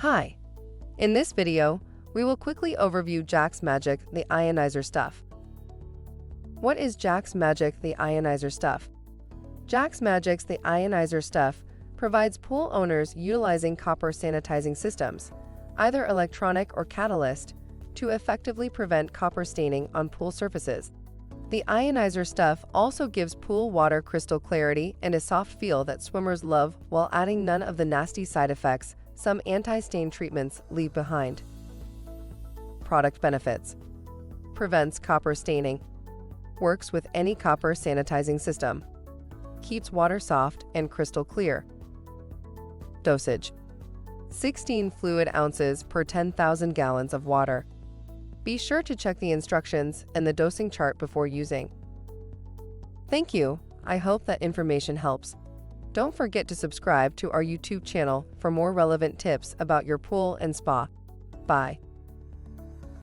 Hi! In this video, we will quickly overview Jack's Magic The Ionizer Stuff. What is Jack's Magic The Ionizer Stuff? Jack's Magic's The Ionizer Stuff provides pool owners utilizing copper sanitizing systems, either electronic or catalyst, to effectively prevent copper staining on pool surfaces. The Ionizer Stuff also gives pool water crystal clarity and a soft feel that swimmers love while adding none of the nasty side effects some anti-stain treatments leave behind. Product benefits: prevents copper staining, works with any copper sanitizing system, keeps water soft and crystal clear. Dosage: 16 fluid ounces per 10,000 gallons of water. Be sure to check the instructions and the dosing chart before using. Thank you. I hope that information helps. Don't forget to subscribe to our YouTube channel for more relevant tips about your pool and spa. Bye.